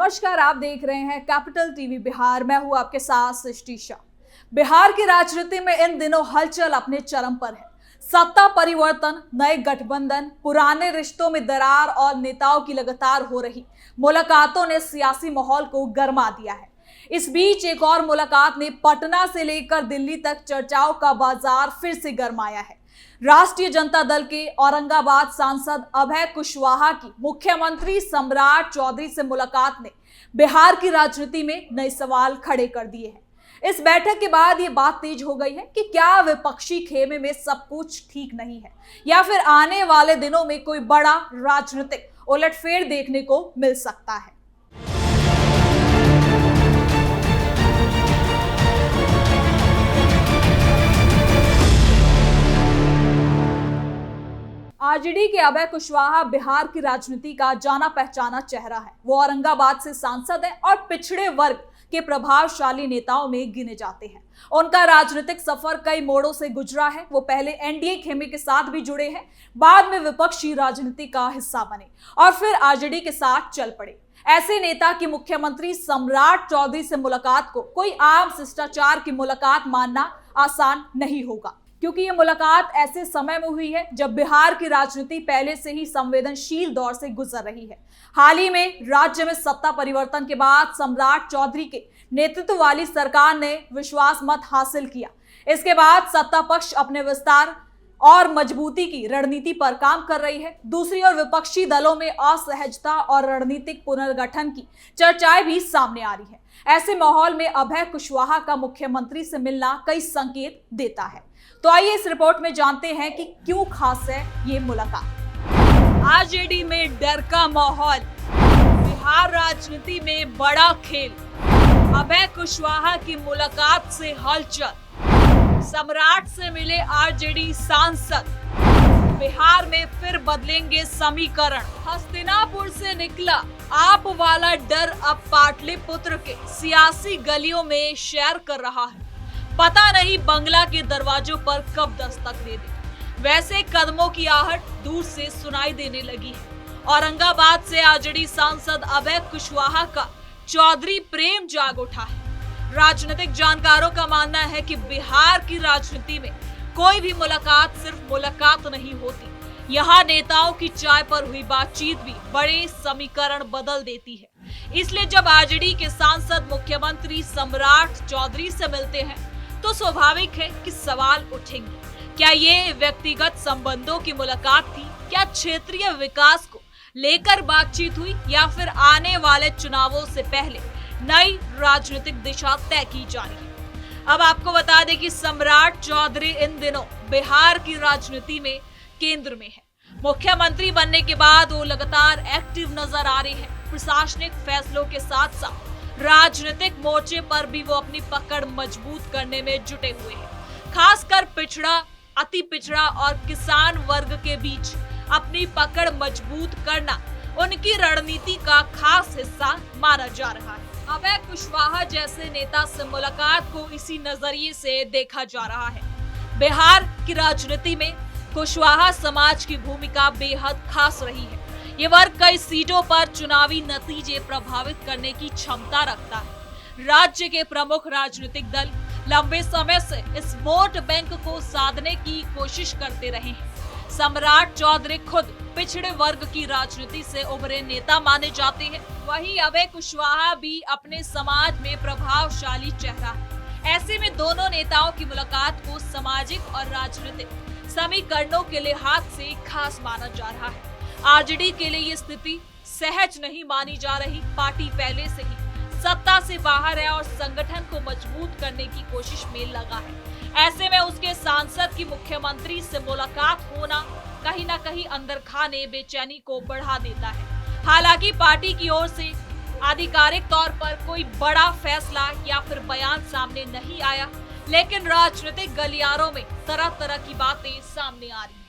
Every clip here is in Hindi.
नमस्कार, आप देख रहे हैं कैपिटल टीवी बिहार। मैं हूं आपके साथ सृष्टि शाह। बिहार की राजनीति में इन दिनों हलचल अपने चरम पर है। सत्ता परिवर्तन, नए गठबंधन, पुराने रिश्तों में दरार और नेताओं की लगातार हो रही मुलाकातों ने सियासी माहौल को गर्मा दिया है। इस बीच एक और मुलाकात ने पटना से लेकर दिल्ली तक चर्चाओं का बाजार फिर से गरमाया है। राष्ट्रीय जनता दल के औरंगाबाद सांसद अभय कुशवाहा की मुख्यमंत्री सम्राट चौधरी से मुलाकात ने बिहार की राजनीति में नए सवाल खड़े कर दिए हैं। इस बैठक के बाद ये बात तेज हो गई है कि क्या विपक्षी खेमे में सब कुछ ठीक नहीं है या फिर आने वाले दिनों में कोई बड़ा राजनीतिक उलटफेर देखने को मिल सकता है। आरजेडी के अभय कुशवाहा बिहार की राजनीति का जाना पहचाना चेहरा है। वो औरंगाबाद से सांसद हैं और पिछड़े वर्ग के प्रभावशाली नेताओं में गिने जाते हैं। उनका राजनीतिक सफर कई मोड़ों से गुजरा है। वो पहले एनडीए खेमे के साथ भी जुड़े हैं, बाद में विपक्षी राजनीति का हिस्सा बने और फिर आरजेडी के साथ चल पड़े। ऐसे नेता की मुख्यमंत्री सम्राट चौधरी से मुलाकात को कोई आम शिष्टाचार की मुलाकात मानना आसान नहीं होगा, क्योंकि ये मुलाकात ऐसे समय में हुई है जब बिहार की राजनीति पहले से ही संवेदनशील दौर से गुजर रही है। हाल ही में राज्य में सत्ता परिवर्तन के बाद सम्राट चौधरी के नेतृत्व वाली सरकार ने विश्वास मत हासिल किया। इसके बाद सत्ता पक्ष अपने विस्तार और मजबूती की रणनीति पर काम कर रही है। दूसरी ओर विपक्षी दलों में असहजता और रणनीतिक पुनर्गठन की चर्चाएं भी सामने आ रही है। ऐसे माहौल में अभय कुशवाहा का मुख्यमंत्री से मिलना कई संकेत देता है। तो आइए इस रिपोर्ट में जानते हैं कि क्यों खास है ये मुलाकात। आरजेडी में डर का माहौल, बिहार राजनीति में बड़ा खेल, अभय कुशवाहा की मुलाकात से हलचल, सम्राट से मिले आरजेडी सांसद, बिहार में फिर बदलेंगे समीकरण, हस्तिनापुर से निकला आप वाला डर अब पाटलिपुत्र के सियासी गलियों में शैर कर रहा है। पता नहीं बंगला के दरवाजों पर कब दस्तक दे दे। वैसे कदमों की आहट दूर से सुनाई देने लगी है। औरंगाबाद से आरजेडी सांसद अभय कुशवाहा का चौधरी प्रेम जाग उठा है। राजनीतिक जानकारों का मानना है कि बिहार की राजनीति में कोई भी मुलाकात सिर्फ मुलाकात नहीं होती। यहाँ नेताओं की चाय पर हुई बातचीत भी बड़े समीकरण बदल देती है। इसलिए जब आरजेडी के सांसद मुख्यमंत्री सम्राट चौधरी से मिलते हैं तो स्वाभाविक है कि सवाल उठेंगे। क्या ये व्यक्तिगत संबंधों की मुलाकात थी? क्या क्षेत्रीय विकास को लेकर बातचीत हुई या फिर आने वाले चुनावों से पहले नई राजनीतिक दिशा तय की जा रही है? अब आपको बता दें कि सम्राट चौधरी इन दिनों बिहार की राजनीति में केंद्र में है। मुख्यमंत्री बनने के बाद वो लगातार एक्टिव नजर आ रहे हैं। प्रशासनिक फैसलों के साथ साथ राजनीतिक मोर्चे पर भी वो अपनी पकड़ मजबूत करने में जुटे हुए हैं। खासकर पिछड़ा, अति पिछड़ा और किसान वर्ग के बीच अपनी पकड़ मजबूत करना उनकी रणनीति का खास हिस्सा माना जा रहा है। अभय कुशवाहा जैसे नेता से मुलाकात को इसी नजरिए से देखा जा रहा है। बिहार की राजनीति में कुशवाहा समाज की भूमिका बेहद खास रही है। ये वर्ग कई सीटों पर चुनावी नतीजे प्रभावित करने की क्षमता रखता है। राज्य के प्रमुख राजनीतिक दल लंबे समय से इस वोट बैंक को साधने की कोशिश करते रहे हैं। सम्राट चौधरी खुद पिछड़े वर्ग की राजनीति से उभरे नेता माने जाते हैं। वहीं अभय कुशवाहा भी अपने समाज में प्रभावशाली चेहरा है। ऐसे में दोनों नेताओं की मुलाकात को सामाजिक और राजनीतिक समीकरणों के लिहाज से खास माना जा रहा है। आरजेडी के लिए ये स्थिति सहज नहीं मानी जा रही। पार्टी पहले से ही सत्ता से बाहर है और संगठन को मजबूत करने की कोशिश में लगा है। ऐसे में उसके सांसद की मुख्यमंत्री से मुलाकात होना कहीं ना कहीं अंदर खाने बेचैनी को बढ़ा देता है। हालांकि पार्टी की ओर से आधिकारिक तौर पर कोई बड़ा फैसला या फिर बयान सामने नहीं आया, लेकिन राजनीतिक गलियारों में तरह तरह की बातें सामने आ रही हैं।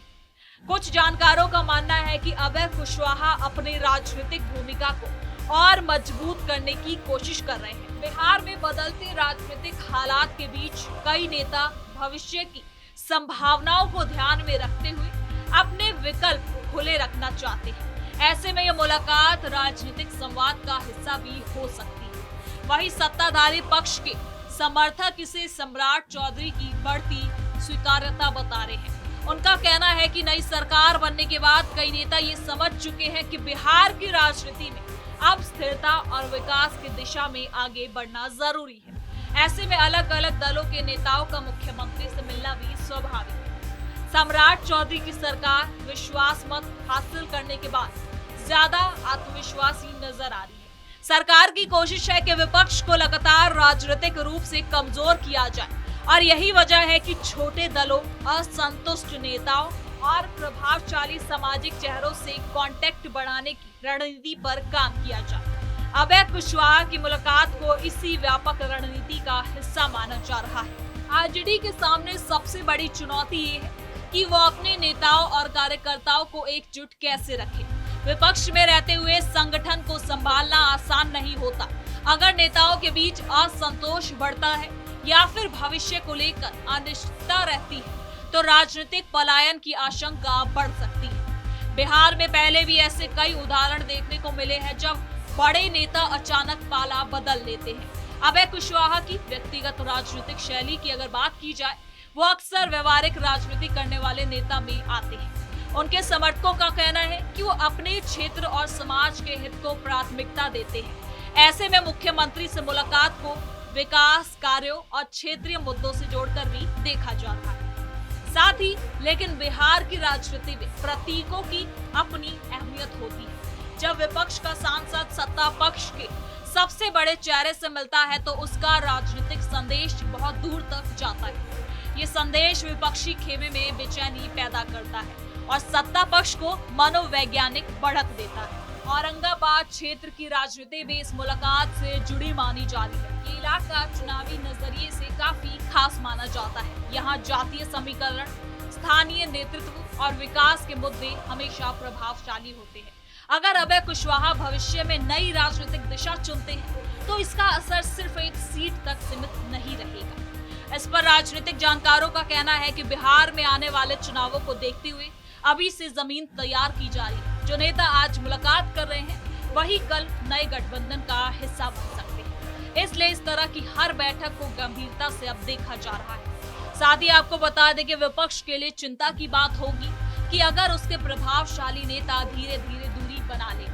कुछ जानकारों का मानना है कि अभय कुशवाहा अपनी राजनीतिक भूमिका को और मजबूत करने की कोशिश कर रहे हैं। बिहार में बदलते राजनीतिक हालात के बीच कई नेता भविष्य की संभावनाओं को ध्यान में रखते हुए अपने विकल्प खुले रखना चाहते हैं। ऐसे में यह मुलाकात राजनीतिक संवाद का हिस्सा भी हो सकती है। वहीं सत्ताधारी पक्ष के समर्थक इसे सम्राट चौधरी की बढ़ती स्वीकार्यता बता रहे हैं। उनका कहना है कि नई सरकार बनने के बाद कई नेता ये समझ चुके हैं कि बिहार की राजनीति में अब स्थिरता और विकास की दिशा में आगे बढ़ना जरूरी है। ऐसे में अलग अलग दलों के नेताओं का मुख्यमंत्री से मिलना भी स्वाभाविक है। सम्राट चौधरी की सरकार विश्वास मत हासिल करने के बाद ज्यादा आत्मविश्वासी नजर आ रही है। सरकार की कोशिश है कि विपक्ष को लगातार राजनीतिक रूप से कमजोर किया जाए और यही वजह है कि छोटे दलों, असंतुष्ट नेताओं और प्रभावशाली सामाजिक चेहरों से कांटेक्ट बढ़ाने की रणनीति पर काम किया जाए। अभय कुशवाहा की मुलाकात को इसी व्यापक रणनीति का हिस्सा माना जा रहा है। आरजेडी के सामने सबसे बड़ी चुनौती ये है कि वो अपने नेताओं और कार्यकर्ताओं को एकजुट कैसे रखे। विपक्ष में रहते हुए संगठन को संभालना आसान नहीं होता। अगर नेताओं के बीच असंतोष बढ़ता है या फिर भविष्य को लेकर अनिश्चितता रहती है तो राजनीतिक पलायन की आशंका बढ़ सकती है। बिहार में पहले भी ऐसे कई उदाहरण देखने को मिले हैं जब बड़े नेता अचानक पाला बदल लेते हैं। अभय कुशवाहा की व्यक्तिगत राजनीतिक शैली की अगर बात की जाए, वो अक्सर व्यवहारिक राजनीति करने वाले नेता में आते हैं। उनके समर्थकों का कहना है कि वो अपने क्षेत्र और समाज के हित को प्राथमिकता देते हैं। ऐसे में मुख्यमंत्री से मुलाकात को विकास कार्यों और क्षेत्रीय मुद्दों से जोड़कर भी देखा जा रहा है। साथ ही लेकिन बिहार की राजनीति में प्रतीकों की अपनी अहमियत होती है। जब विपक्ष का सांसद सत्ता पक्ष के सबसे बड़े चेहरे से मिलता है तो उसका राजनीतिक संदेश बहुत दूर तक जाता है। ये संदेश विपक्षी खेमे में बेचैनी पैदा करता है और सत्ता पक्ष को मनोवैज्ञानिक बढ़त देता है। औरंगाबाद क्षेत्र की राजनीति भी इस मुलाकात से जुड़ी मानी जा रही है। ये इलाका चुनावी नजरिए से काफी खास माना जाता है। यहाँ जातीय समीकरण, स्थानीय नेतृत्व और विकास के मुद्दे हमेशा प्रभावशाली होते हैं। अगर अभय कुशवाहा भविष्य में नई राजनीतिक दिशा चुनते हैं तो इसका असर सिर्फ एक सीट तक सीमित नहीं रहेगा। इस पर राजनीतिक जानकारों का कहना है कि बिहार में आने वाले चुनावों को देखते हुए अभी से जमीन तैयार की जा रही है। जो नेता आज मुलाकात कर रहे हैं वही कल नए गठबंधन का हिस्सा बन सकते हैं। इसलिए इस तरह की हर बैठक को गंभीरता से अब देखा जा रहा है। साथ ही आपको बता दें कि विपक्ष के लिए चिंता की बात होगी कि अगर उसके प्रभावशाली नेता धीरे धीरे दूरी बना ले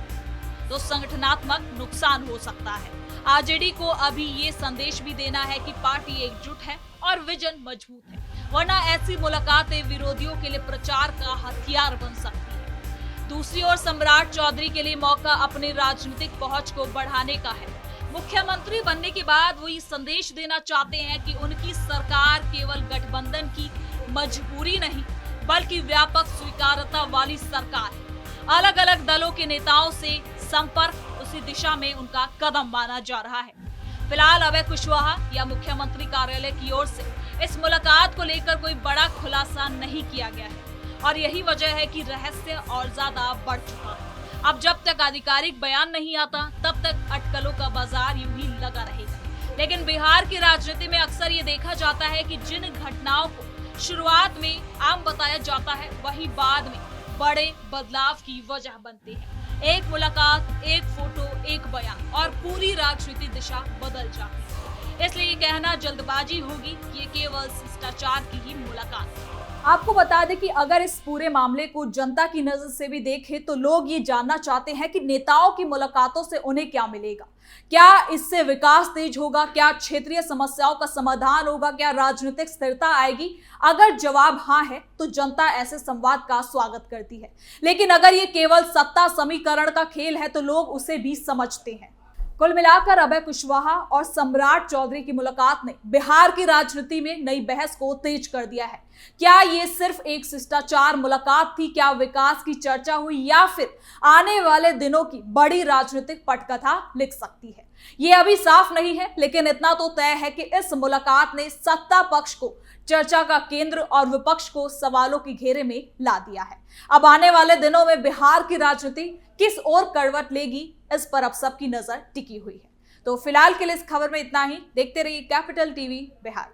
तो संगठनात्मक नुकसान हो सकता है। आरजेडी को अभी ये संदेश भी देना है कि पार्टी एकजुट है और विजन मजबूत है, वरना ऐसी मुलाकातें विरोधियों के लिए प्रचार का हथियार बन सकती है। दूसरी ओर सम्राट चौधरी के लिए मौका अपनी राजनीतिक पहुंच को बढ़ाने का है। मुख्यमंत्री बनने के बाद वो ये संदेश देना चाहते हैं कि उनकी सरकार केवल गठबंधन की मजबूरी नहीं बल्कि व्यापक स्वीकार्यता वाली सरकार है। अलग अलग दलों के नेताओं से संपर्क उसी दिशा में उनका कदम माना जा रहा है। फिलहाल अभय कुशवाहा या मुख्यमंत्री कार्यालय की ओर से इस मुलाकात को लेकर कोई बड़ा खुलासा नहीं किया गया है और यही वजह है कि रहस्य और ज्यादा बढ़ चुका है। अब जब तक आधिकारिक बयान नहीं आता तब तक अटकलों का बाजार यूं ही लगा रहेगा। लेकिन बिहार की राजनीति में अक्सर ये देखा जाता है कि जिन घटनाओं को शुरुआत में आम बताया जाता है वही बाद में बड़े बदलाव की वजह बनते हैं। एक मुलाकात, एक फोटो, एक बयान और पूरी राजनीति दिशा बदल जाती है। इसलिए ये कहना जल्दबाजी होगी कि ये केवल शिष्टाचार की ही मुलाकात है। आपको बता दें कि अगर इस पूरे मामले को जनता की नजर से भी देखें तो लोग ये जानना चाहते हैं कि नेताओं की मुलाकातों से उन्हें क्या मिलेगा। क्या इससे विकास तेज होगा? क्या क्षेत्रीय समस्याओं का समाधान होगा? क्या राजनीतिक स्थिरता आएगी? अगर जवाब हाँ है तो जनता ऐसे संवाद का स्वागत करती है, लेकिन अगर ये केवल सत्ता समीकरण का खेल है तो लोग उसे भी समझते हैं। कुल मिलाकर अभय कुशवाहा और सम्राट चौधरी की मुलाकात ने बिहार की राजनीति में नई बहस को तेज कर दिया है। क्या ये सिर्फ एक शिष्टाचार मुलाकात थी? क्या विकास की चर्चा हुई या फिर आने वाले दिनों की बड़ी राजनीतिक पटकथा लिख सकती है? ये अभी साफ नहीं है, लेकिन इतना तो तय है कि इस मुलाकात ने सत्ता पक्ष को चर्चा का केंद्र और विपक्ष को सवालों के घेरे में ला दिया है। अब आने वाले दिनों में बिहार की राजनीति किस ओर करवट लेगी, इस पर अब सबकी नजर टिकी हुई है। तो फिलहाल के लिए इस खबर में इतना ही। देखते रहिए कैपिटल टीवी बिहार।